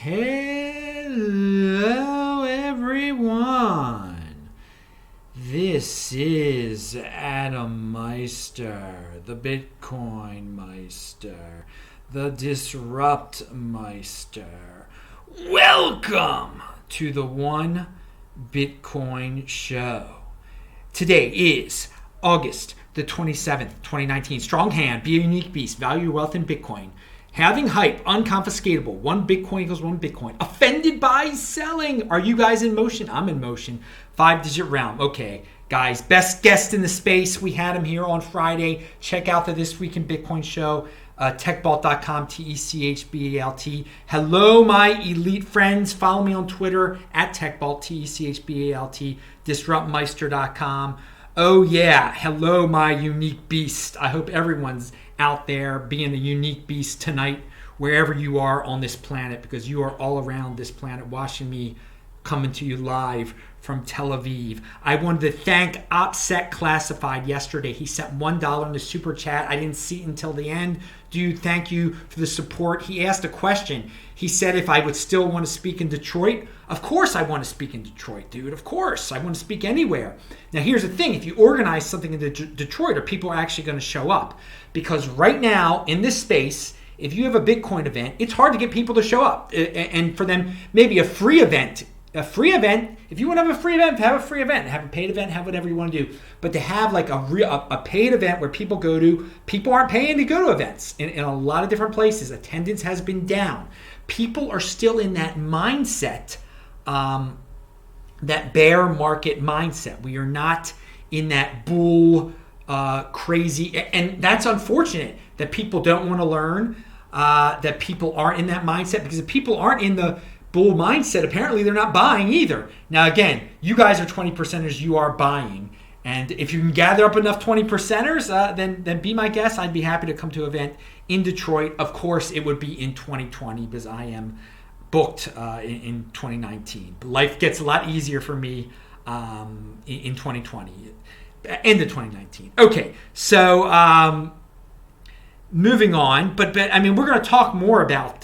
Hello, everyone. This is Adam Meister, the Bitcoin Meister, the Disrupt Meister. Welcome to the One Bitcoin Show. Today is August the 27th, 2019. Strong hand, be a unique beast, value your wealth in Bitcoin. Having hype, unconfiscatable. One Bitcoin equals one Bitcoin. Offended by selling. Are you guys in motion? I'm in motion. 5-digit realm. Okay, guys, best guest in the space. We had him here on Friday. Check out the This Week in Bitcoin show. Techbalt.com, TECHBALT. Hello, my elite friends. Follow me on Twitter at Techbalt, TECHBALT. Disruptmeister.com. Oh, yeah. Hello, my unique beast. I hope everyone's out there being a unique beast tonight, wherever you are on this planet, because you are all around this planet watching me coming to you live from Tel Aviv. I wanted to thank OpSec Classified yesterday. He sent $1 in the super chat. I didn't see it until the end. Dude, thank you for the support. He asked a question. He said if I would still want to speak in Detroit. Of course I want to speak in Detroit, dude. Of course. I want to speak anywhere. Now, here's the thing. If you organize something in Detroit, are people actually going to show up? Because right now, in this space, if you have a Bitcoin event, it's hard to get people to show up. And for them, maybe a free event, if you want to have a free event, have a free event. Have a paid event, have whatever you want to do. But to have like a paid event where people go to, people aren't paying to go to events in a lot of different places. Attendance has been down. People are still in that mindset, that bear market mindset. We are not in that bull crazy, and that's unfortunate that people don't want to learn, that people aren't in that mindset, because if people aren't in the bull mindset, apparently they're not buying either. Now again, you guys are 20%ers, you are buying, and if you can gather up enough 20%ers, then be my guest. I'd be happy to come to an event in Detroit. Of course, it would be in 2020 because I am booked in 2019. But life gets a lot easier for me in 2020, end of 2019. Okay, so moving on, but I mean, we're going to talk more about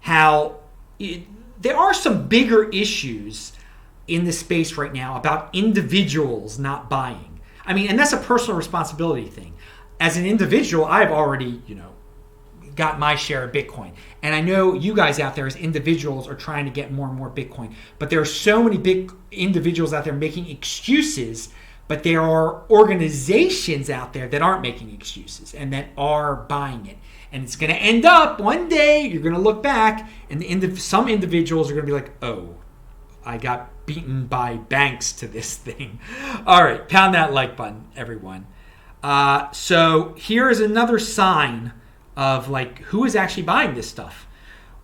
how there are some bigger issues in this space right now about individuals not buying. I mean, and that's a personal responsibility thing. As an individual, I've already, got my share of Bitcoin. And I know you guys out there as individuals are trying to get more and more Bitcoin. But there are so many big individuals out there making excuses, but there are organizations out there that aren't making excuses and that are buying it. And it's going to end up one day, you're going to look back, and some individuals are going to be like, oh, I got beaten by banks to this thing. All right, pound that like button, everyone. So here is another sign of like who is actually buying this stuff.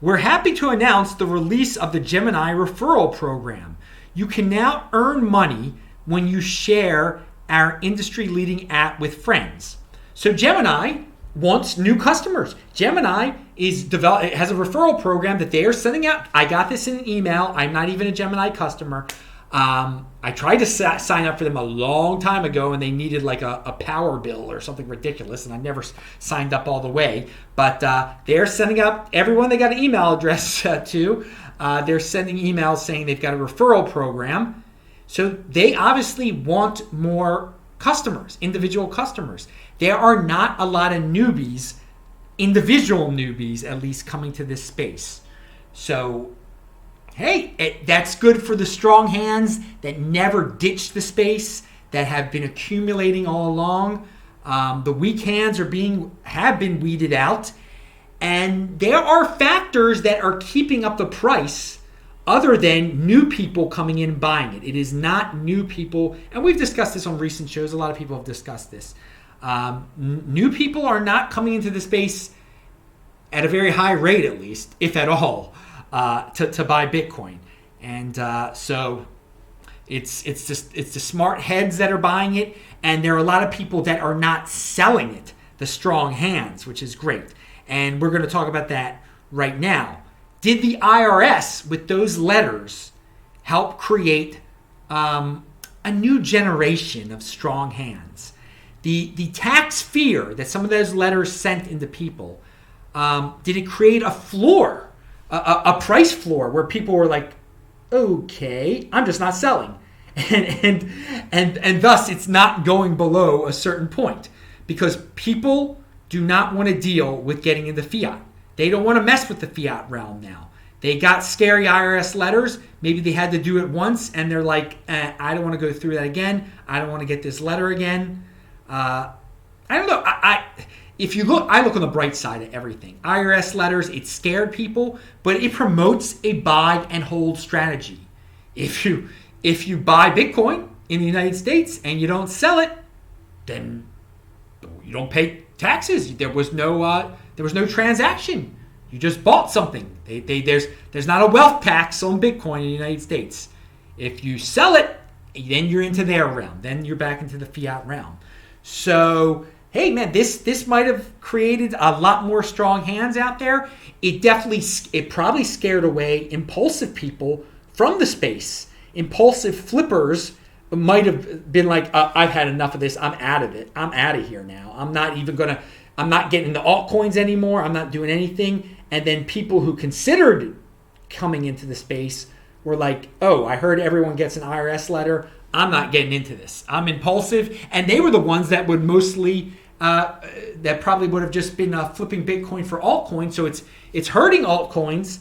We're happy to announce the release of the Gemini referral program. You can now earn money when you share our industry-leading app with friends. So Gemini wants new customers. Gemini has a referral program that they are sending out. I got this in an email. I'm not even a Gemini customer. I tried to sign up for them a long time ago, and they needed like a power bill or something ridiculous, and I never signed up all the way. But they're sending out everyone they got an email address to. They're sending emails saying they've got a referral program. So they obviously want more customers, individual customers. There are not a lot of newbies, individual newbies at least, coming to this space. So hey, that's good for the strong hands that never ditched the space, that have been accumulating all along. The weak hands have been weeded out. And there are factors that are keeping up the price other than new people coming in and buying it. It is not new people, and we've discussed this on recent shows. A lot of people have discussed this. New people are not coming into the space at a very high rate, at least, if at all, to buy Bitcoin. And so it's the smart heads that are buying it, and there are a lot of people that are not selling it, the strong hands, which is great. And we're going to talk about that right now. Did the IRS, with those letters, help create a new generation of strong hands? The tax fear that some of those letters sent into people, did it create a floor a price floor where people were like, okay, I'm just not selling. And thus it's not going below a certain point because people do not want to deal with getting into fiat. They don't want to mess with the fiat realm now. They got scary IRS letters. Maybe they had to do it once and they're like, I don't want to go through that again. I don't want to get this letter again. I don't know. If you look, I look on the bright side of everything. IRS letters, it scared people, but it promotes a buy and hold strategy. If you buy Bitcoin in the United States and you don't sell it, then you don't pay taxes. There was no transaction. You just bought something. There's not a wealth tax on Bitcoin in the United States. If you sell it, then you're into their realm. Then you're back into the fiat realm. So, hey man, this might have created a lot more strong hands out there. It probably scared away impulsive people from the space. Impulsive flippers might have been like, I've had enough of this. I'm out of it. I'm out of here now. I'm not getting into altcoins anymore. I'm not doing anything. And then people who considered coming into the space were like, oh, I heard everyone gets an IRS letter. I'm not getting into this. I'm impulsive. And they were the ones that would mostly, that probably would have just been flipping Bitcoin for altcoins. So it's hurting altcoins.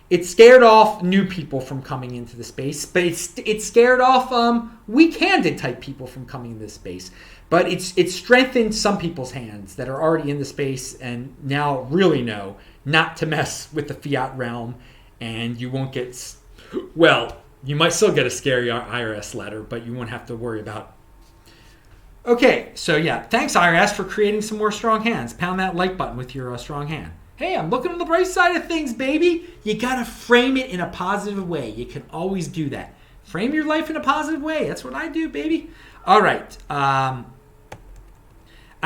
It scared off new people from coming into the space, but it scared off weak-handed type people from coming into the space. But it's strengthened some people's hands that are already in the space and now really know not to mess with the fiat realm, and you won't get, well, you might still get a scary IRS letter, but you won't have to worry about. Okay, so yeah, thanks IRS for creating some more strong hands. Pound that like button with your strong hand. Hey, I'm looking on the bright side of things, baby. You got to frame it in a positive way. You can always do that. Frame your life in a positive way. That's what I do, baby. All right. I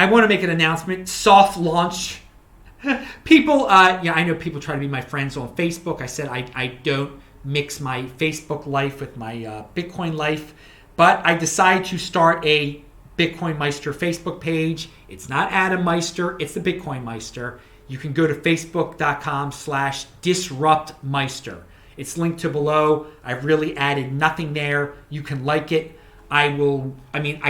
want to make an announcement. Soft launch. People, I know people try to be my friends on Facebook. I said I don't mix my Facebook life with my Bitcoin life. But I decided to start a Bitcoin Meister Facebook page. It's not Adam Meister. It's the Bitcoin Meister. You can go to facebook.com/disruptmeister. It's linked to below. I've really added nothing there. You can like it. I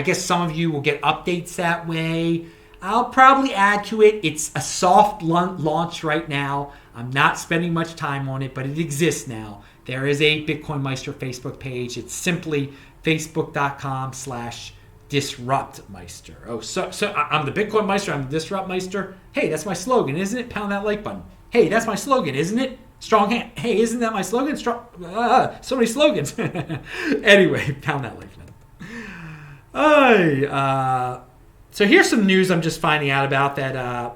guess some of you will get updates that way. I'll probably add to it. It's a soft launch right now. I'm not spending much time on it, but it exists now. There is a Bitcoin Meister Facebook page. It's simply facebook.com/disruptmeister. Oh, so I'm the Bitcoin Meister. I'm the Disrupt Meister. Hey, that's my slogan, isn't it? Pound that like button. Hey, that's my slogan, isn't it? Strong hand. Hey, isn't that my slogan? Strong. So many slogans. Anyway, pound that like button. So here's some news I'm just finding out about that. I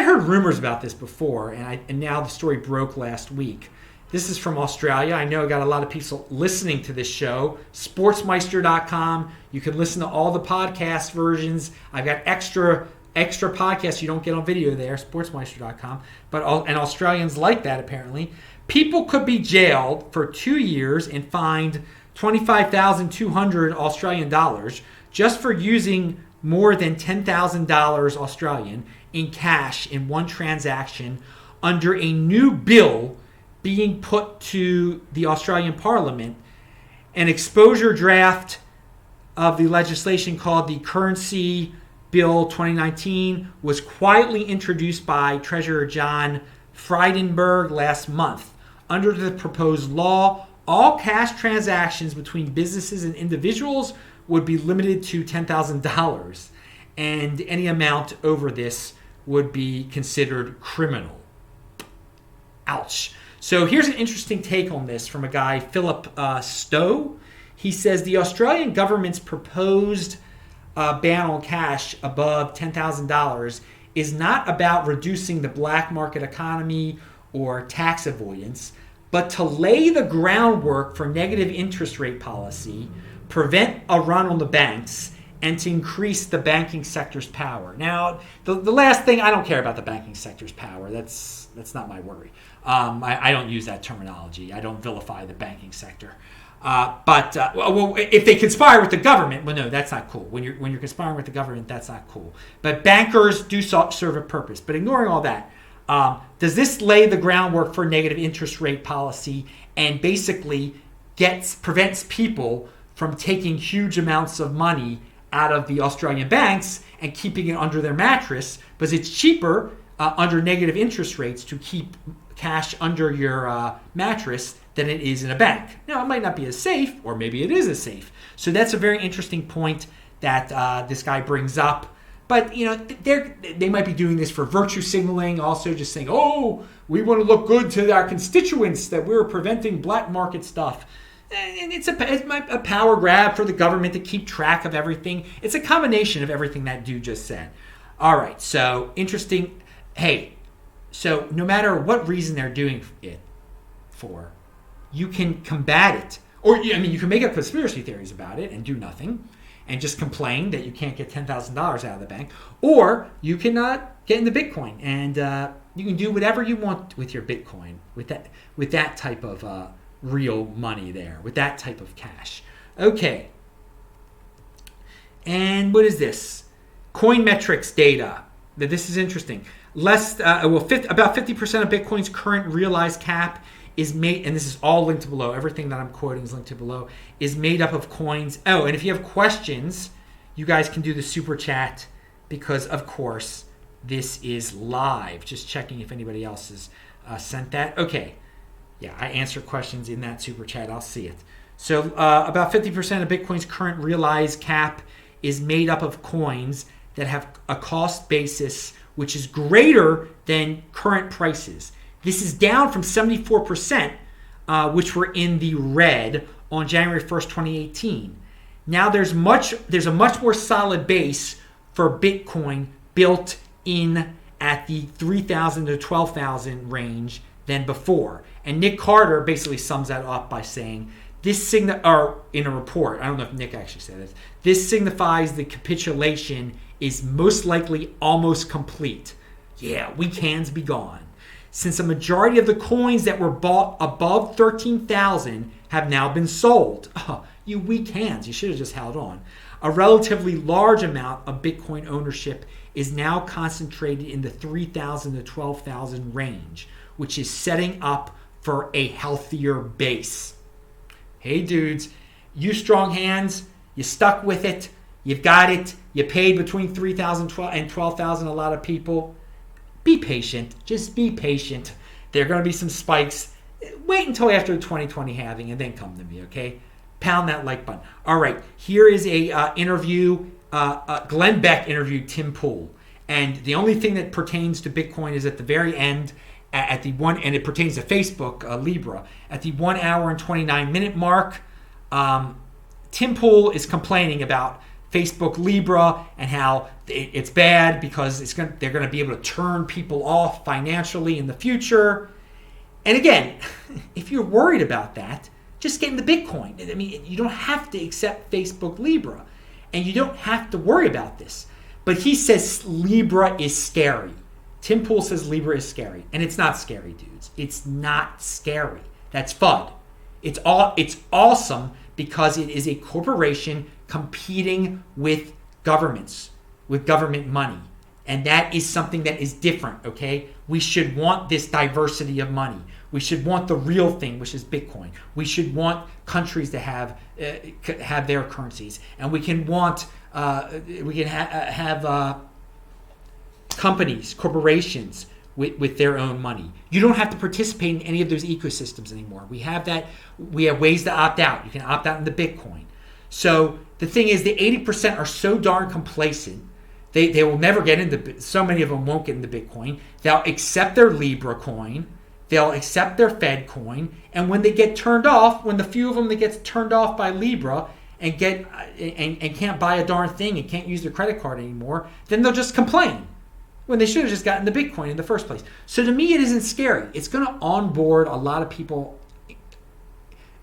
heard rumors about this before, and now the story broke last week. This is from Australia. I know I got a lot of people listening to this show. Sportsmeister.com. You can listen to all the podcast versions. I've got extra podcasts you don't get on video there. Sportsmeister.com. And Australians like that apparently. People could be jailed for 2 years and fined 25,200 Australian dollars just for using more than $10,000 Australian in cash in one transaction under a new bill being put to the Australian Parliament. An exposure draft of the legislation called the Currency Bill 2019 was quietly introduced by Treasurer John Frydenberg last month. Under the proposed law, all cash transactions between businesses and individuals would be limited to $10,000, and any amount over this would be considered criminal. Ouch. So here's an interesting take on this from a guy, Philip Stowe. He says the Australian government's proposed ban on cash above $10,000 is not about reducing the black market economy or tax avoidance, but to lay the groundwork for negative interest rate policy, prevent a run on the banks, and to increase the banking sector's power. Now, the last thing, I don't care about the banking sector's power. That's not my worry. I don't use that terminology. I don't vilify the banking sector. Well, if they conspire with the government, well, no, that's not cool. When you're conspiring with the government, that's not cool. But bankers do serve a purpose. But ignoring all that, does this lay the groundwork for negative interest rate policy and basically prevents people from taking huge amounts of money out of the Australian banks and keeping it under their mattress because it's cheaper under negative interest rates to keep cash under your mattress than it is in a bank. Now, it might not be as safe, or maybe it is as safe. So that's a very interesting point that this guy brings up. But, they might be doing this for virtue signaling, also just saying, oh, we want to look good to our constituents that we're preventing black market stuff. And it's a power grab for the government to keep track of everything. It's a combination of everything that dude just said. All right, so interesting. Hey, so no matter what reason they're doing it for, you can combat it. Or, you can make up conspiracy theories about it and do nothing and just complain that you can't get $10,000 out of the bank. Or you can get into Bitcoin and you can do whatever you want with your Bitcoin, with that type of real money there, with that type of cash. Okay. And what is this? Coin metrics data. This is interesting. About 50% of Bitcoin's current realized cap is made, and this is all linked below. Everything that I'm quoting is linked to below, is made up of coins. Oh, and if you have questions, you guys can do the super chat because, of course, this is live. Just checking if anybody else has sent that. Okay. Yeah, I answer questions in that super chat. I'll see it. So about 50% of Bitcoin's current realized cap is made up of coins that have a cost basis which is greater than current prices. This is down from 74%, which were in the red on January 1st, 2018. Now there's a much more solid base for Bitcoin built in at the 3,000 to 12,000 range than before. And Nick Carter basically sums that up by saying, in a report, I don't know if Nick actually said this signifies the capitulation is most likely almost complete. Yeah, we cans be gone. Since a majority of the coins that were bought above 13,000 have now been sold. Oh, you weak hands, you should have just held on. A relatively large amount of Bitcoin ownership is now concentrated in the 3,000 to 12,000 range, which is setting up for a healthier base. Hey dudes, you strong hands, you stuck with it, you've got it, you paid between 3,000 and 12,000, a lot of people. Be patient, just be patient. There are going to be some spikes. Wait until after the 2020 halving and then come to me, okay? Pound that like button. All right, here is a interview. Glenn Beck interviewed Tim Pool. And the only thing that pertains to Bitcoin is at the very end, and it pertains to Facebook, Libra, at the 1 hour and 29 minute mark. Tim Pool is complaining about Facebook Libra and how it's bad because they're going to be able to turn people off financially in the future. And again, if you're worried about that, just get into Bitcoin. I mean, you don't have to accept Facebook Libra, and you don't have to worry about this. But he says Libra is scary. Tim Pool says Libra is scary, and it's not scary, dudes. It's not scary. That's FUD. It's awesome because it is a corporation competing with governments, with government money. And that is something that is different, okay? We should want this diversity of money. We should want the real thing, which is Bitcoin. We should want countries to have their currencies. And we can have companies, corporations with their own money. You don't have to participate in any of those ecosystems anymore. We have that. We have ways to opt out. You can opt out into Bitcoin. So the thing is, the 80% are so darn complacent. They will never get into, so many of them won't get into Bitcoin. They'll accept their Libra coin. They'll accept their Fed coin. And when they get turned off, when the few of them that gets turned off by Libra and can't buy a darn thing and can't use their credit card anymore, then they'll just complain when they should have just gotten the Bitcoin in the first place. So to me, it isn't scary. It's going to onboard a lot of people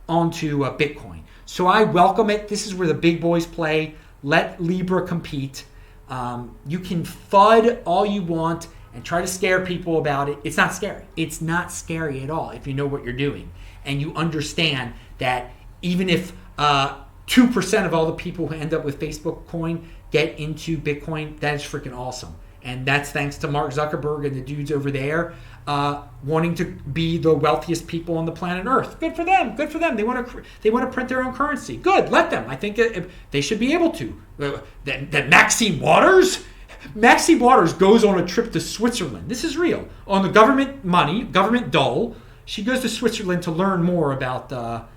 onto Bitcoin. So I welcome it. This is where the big boys play. Let Libra compete. You can FUD all you want and try to scare people about it. It's not scary. It's not scary at all if you know what you're doing and you understand that even if 2% of all the people who end up with Facebook coin get into Bitcoin, that is freaking awesome. And that's thanks to Mark Zuckerberg and the dudes over there wanting to be the wealthiest people on the planet Earth. Good for them. Good for them. They want to print their own currency. Good. Let them. I think they should be able to. That Maxine Waters goes on a trip to Switzerland. This is real. On the government money, government dole, she goes to Switzerland to learn more about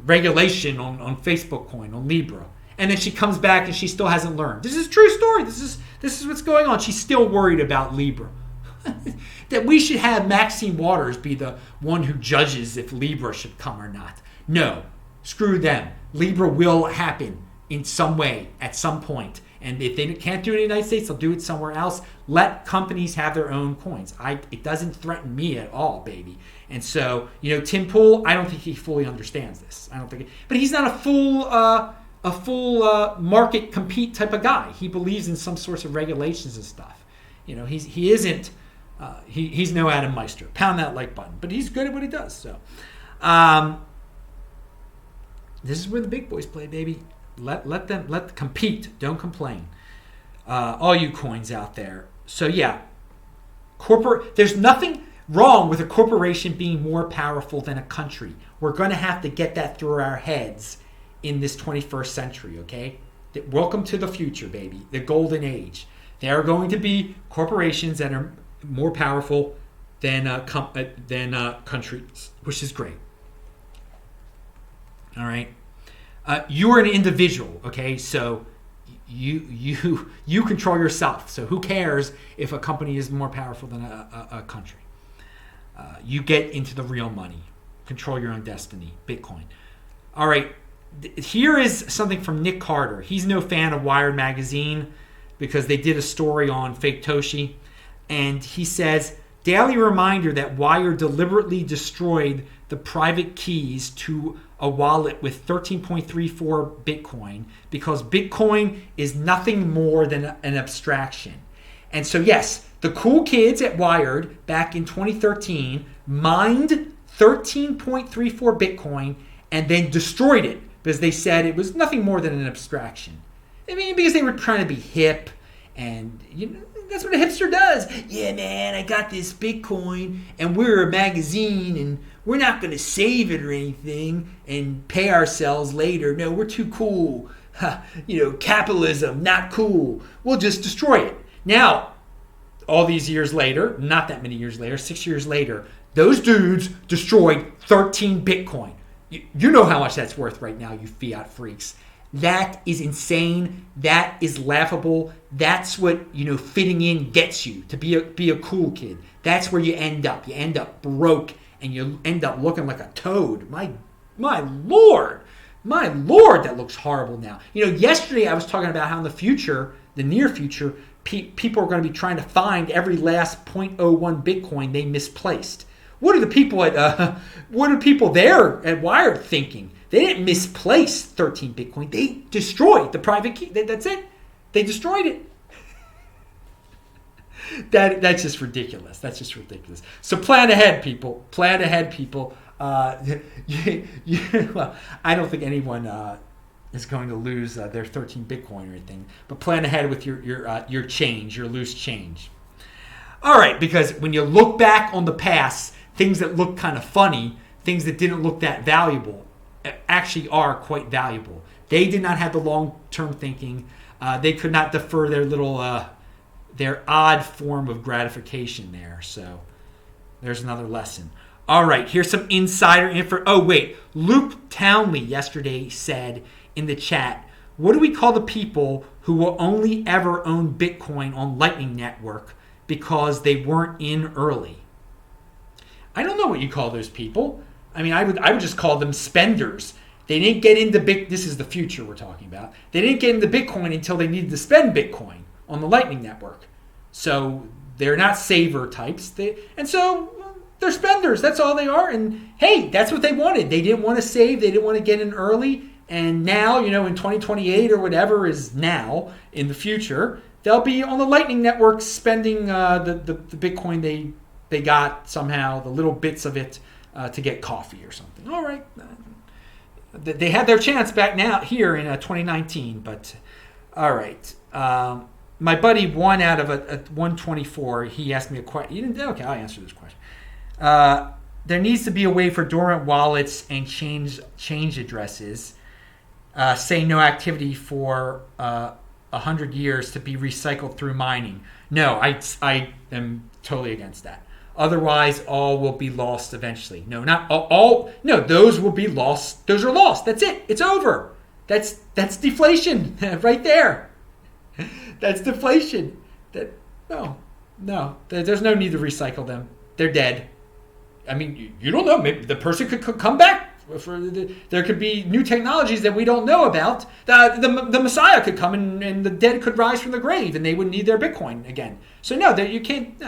regulation on Facebook coin, on Libra. And then she comes back and she still hasn't learned. This is a true story. This is what's going on. She's still worried about Libra. That we should have Maxine Waters be the one who judges if Libra should come or not. No, screw them. Libra will happen in some way at some point. And if they can't do it in the United States, they'll do it somewhere else. Let companies have their own coins. It doesn't threaten me at all, baby. And so, Tim Pool, I don't think he fully understands this. But he's not a full market compete type of guy. He believes in some sorts of regulations and stuff. He isn't. He's no Adam Meister. Pound that like button. But he's good at what he does. So, this is where the big boys play, baby. Let them compete. Don't complain. All you coins out there. So yeah, there's nothing wrong with a corporation being more powerful than a country. We're going to have to get that through our heads in this 21st century. Okay, welcome to the future, baby. The golden age. There are going to be corporations that are more powerful than countries, which is great. All right. You're an individual, okay? So you control yourself. So who cares if a company is more powerful than a country? You get into the real money. Control your own destiny. Bitcoin. All right. Here is something from Nick Carter. He's no fan of Wired magazine because they did a story on fake Toshi. And he says, daily reminder that Wired deliberately destroyed the private keys to a wallet with 13.34 Bitcoin because Bitcoin is nothing more than an abstraction. And so, yes, the cool kids at Wired back in 2013 mined 13.34 Bitcoin and then destroyed it because they said it was nothing more than an abstraction. I mean, because they were trying to be hip and, that's what a hipster does. Yeah, man, I got this Bitcoin and we're a magazine and we're not going to save it or anything and pay ourselves later. No, we're too cool. Capitalism, not cool. We'll just destroy it. Now, all these years later, not that many years later, 6 years later, those dudes destroyed 13 Bitcoin. You know how much that's worth right now, you fiat freaks. That is insane. That is laughable. That's what, fitting in gets you, to be a cool kid. That's where you end up. You end up broke and you end up looking like a toad. My Lord, that looks horrible now. Yesterday I was talking about how in the future, the near future, people are going to be trying to find every last 0.01 Bitcoin they misplaced. What are the people there at Wired thinking? They didn't misplace 13 Bitcoin. They destroyed the private key. That's it. They destroyed it. That's just ridiculous. That's just ridiculous. So plan ahead, people. Plan ahead, people. Well, I don't think anyone is going to lose their 13 Bitcoin or anything. But plan ahead with your change, your loose change. All right, because when you look back on the past, things that look kind of funny, things that didn't look that valuable, actually are quite valuable. They did not have the long-term thinking. They could not defer their odd form of gratification there. So there's another lesson. All right, here's some insider info. Oh, wait. Luke Townley yesterday said in the chat, what do we call the people who will only ever own Bitcoin on Lightning Network because they weren't in early? I don't know what you call those people. I mean, I would just call them spenders. They didn't get into this is the future we're talking about. They didn't get into Bitcoin until they needed to spend Bitcoin on the Lightning Network. So they're not saver types. So they're spenders. That's all they are. And hey, that's what they wanted. They didn't want to save. They didn't want to get in early. And now, in 2028 or whatever is now in the future, they'll be on the Lightning Network spending the Bitcoin they got somehow, the little bits of it, to get coffee or something. All right. They had their chance back now here in 2019, but all right. My buddy won out of a 124. He asked me a question. You didn't? Okay, I'll answer this question. There needs to be a way for dormant wallets and change addresses. Say no activity for 100 years to be recycled through mining. No, I am totally against that. Otherwise, all will be lost eventually. No, not all. No, those will be lost. Those are lost. That's it. It's over. That's deflation right there. That's deflation. No. There's no need to recycle them. They're dead. I mean, you don't know. Maybe the person could come back. There could be new technologies that we don't know about. The Messiah could come and the dead could rise from the grave, and they would need their Bitcoin again. So no, you can't.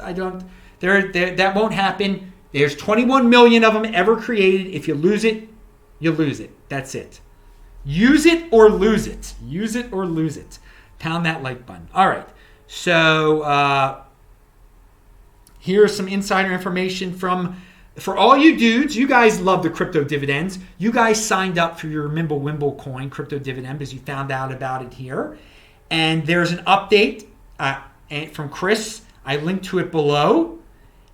I don't. That won't happen. There's 21 million of them ever created. If you lose it, you lose it. That's it. Use it or lose it. Use it or lose it. Pound that like button. All right. So here's some insider information for all you dudes. You guys love the crypto dividends. You guys signed up for your Mimble coin crypto dividend because you found out about it here. And there's an update from Chris. I linked to it below.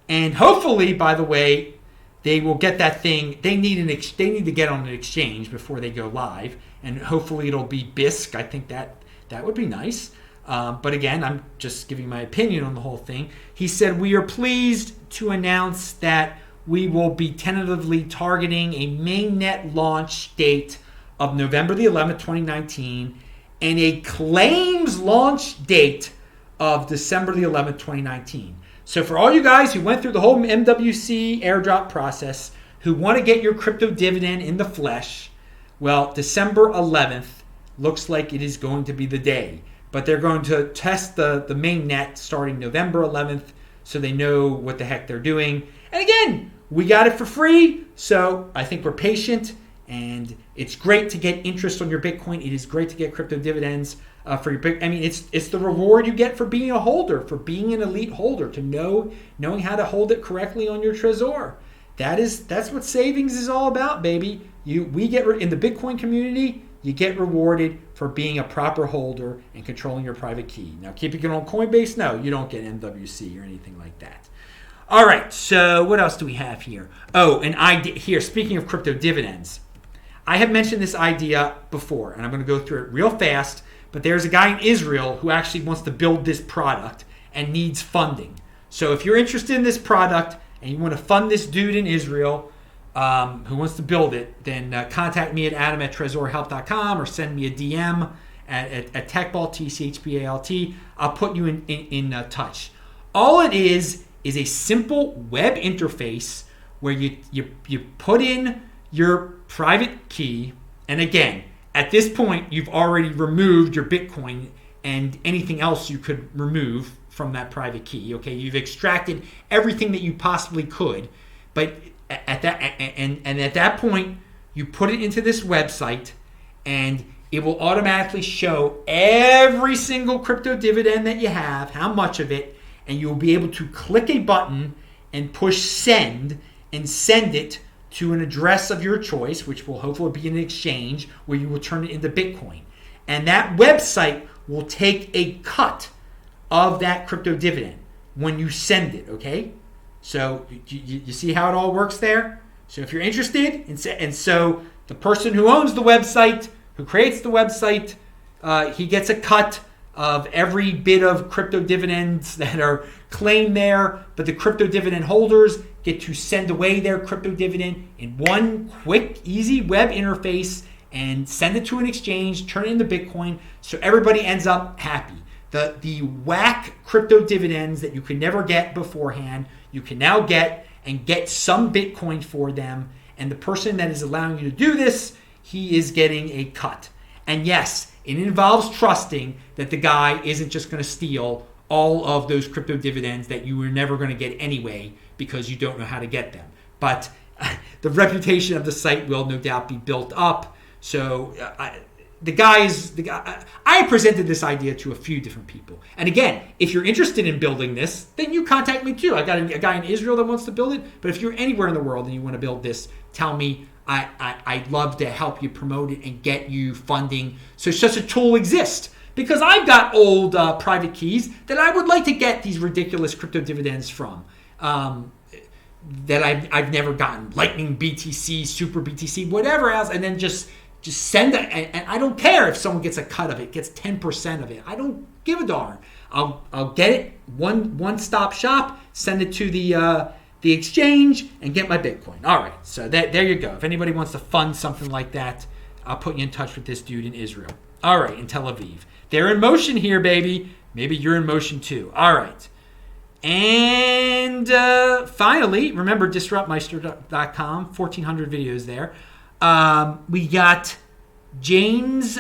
And hopefully, by the way, they will get that thing. They need to get on an exchange before they go live, and hopefully it'll be BISC. I think that would be nice. But again, I'm just giving my opinion on the whole thing. He said, we are pleased to announce that we will be tentatively targeting a mainnet launch date of November the 11th, 2019, and a claims launch date of December the 11th, 2019. So for all you guys who went through the whole MWC airdrop process, who want to get your crypto dividend in the flesh, well, December 11th looks like it is going to be the day. But they're going to test the main net starting November 11th so they know what the heck they're doing. And again, we got it for free, so I think we're patient. And it's great to get interest on your Bitcoin. It is great to get crypto dividends for your Bitcoin. I mean, it's the reward you get for being a holder, for being an elite holder, to knowing how to hold it correctly on your Trezor. That's what savings is all about, baby. We get in the Bitcoin community. You get rewarded for being a proper holder and controlling your private key. Now, keeping it on Coinbase, no, you don't get MWC or anything like that. All right, so what else do we have here? Oh, an idea here. Speaking of crypto dividends, I have mentioned this idea before, and I'm going to go through it real fast, but there's a guy in Israel who actually wants to build this product and needs funding. So if you're interested in this product and you want to fund this dude in Israel who wants to build it, then contact me at adam@trezorhelp.com or send me a DM at techbalt, TCHBALT. I'll put you in touch. All it is a simple web interface where you put in your private key, and again, at this point, you've already removed your Bitcoin and anything else you could remove from that private key. Okay, you've extracted everything that you possibly could, but at that point, you put it into this website, and it will automatically show every single crypto dividend that you have, how much of it, and you'll be able to click a button and push send and send it to an address of your choice, which will hopefully be an exchange where you will turn it into Bitcoin. And that website will take a cut of that crypto dividend when you send it, okay? So you see how it all works there? So if you're interested, and so the person who owns the website, who creates the website, he gets a cut of every bit of crypto dividends that are claimed there, but the crypto dividend holders get to send away their crypto dividend in one quick, easy web interface and send it to an exchange, turn it into Bitcoin, so everybody ends up happy. The whack crypto dividends that you could never get beforehand, you can now get and get some Bitcoin for them, and the person that is allowing you to do this, he is getting a cut. And yes, it involves trusting that the guy isn't just going to steal all of those crypto dividends that you were never going to get anyway because you don't know how to get them. But the reputation of the site will no doubt be built up. So I presented this idea to a few different people. And again, if you're interested in building this, then you contact me too. I got a guy in Israel that wants to build it. But if you're anywhere in the world and you want to build this, tell me. I'd love to help you promote it and get you funding so such a tool exists. Because I've got old private keys that I would like to get these ridiculous crypto dividends from that I've never gotten. Lightning BTC, Super BTC, whatever else, and then just send it. And I don't care if someone gets a cut of it, gets 10% of it. I don't give a darn. I'll get it one-stop shop, send it to the exchange, and get my Bitcoin. All right, so there you go. If anybody wants to fund something like that, I'll put you in touch with this dude in Israel. All right, in Tel Aviv. They're in motion here, baby. Maybe you're in motion too. All right. And finally, remember disruptmeister.com, 1,400 videos there. We got James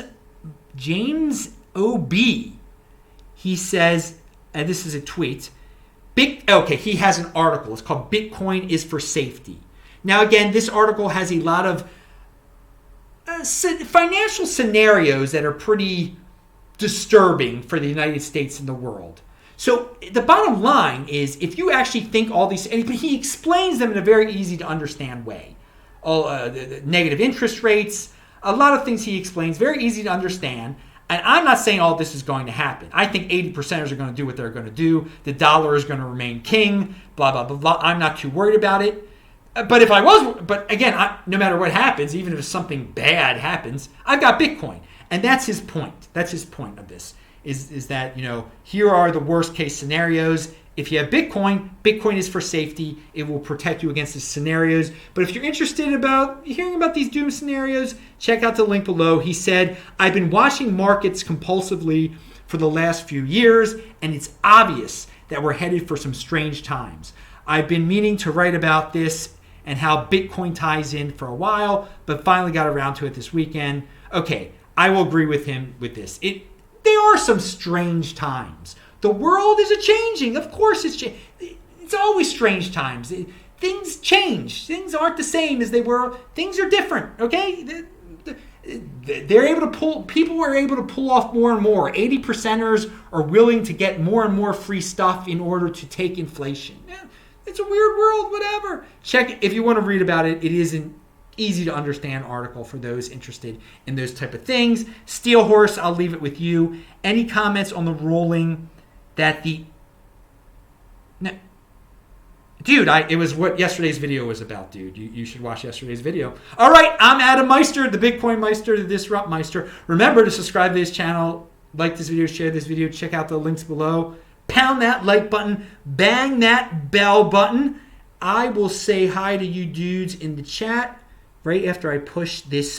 O.B. He says, and this is a tweet, he has an article. It's called Bitcoin is for Safety. Now, again, this article has a lot of financial scenarios that are pretty disturbing for the United States and the world. So the bottom line is, if you actually think all these, and he explains them in a very easy to understand way. All the negative interest rates, a lot of things he explains, very easy to understand. And I'm not saying all this is going to happen. I think 80%ers are going to do what they're going to do. The dollar is going to remain king, blah, blah, blah, blah. I'm not too worried about it. But again, no matter what happens, even if something bad happens, I've got Bitcoin. And that's his point. That's his point of this, is that, here are the worst case scenarios. If you have Bitcoin, Bitcoin is for safety. It will protect you against the scenarios. But if you're interested about hearing about these doom scenarios, check out the link below. He said, I've been watching markets compulsively for the last few years, and it's obvious that we're headed for some strange times. I've been meaning to write about this and how Bitcoin ties in for a while, but finally got around to it this weekend. Okay, I will agree with him with this. There are some strange times. The world is a-changing. Of course it's changing. It's always strange times. Things change. Things aren't the same as they were. Things are different, okay? People are able to pull off more and more. 80%ers are willing to get more and more free stuff in order to take inflation. Yeah, it's a weird world, whatever. Check it if you want to read about it. It is an easy to understand article for those interested in those type of things. Steel Horse, I'll leave it with you. Any comments on the ruling that it was what yesterday's video was about, dude. You should watch yesterday's video. All right, I'm Adam Meister, the Bitcoin Meister, the Disrupt Meister. Remember to subscribe to this channel, like this video, share this video, check out the links below. Pound that like button, bang that bell button. I will say hi to you dudes in the chat right after I push this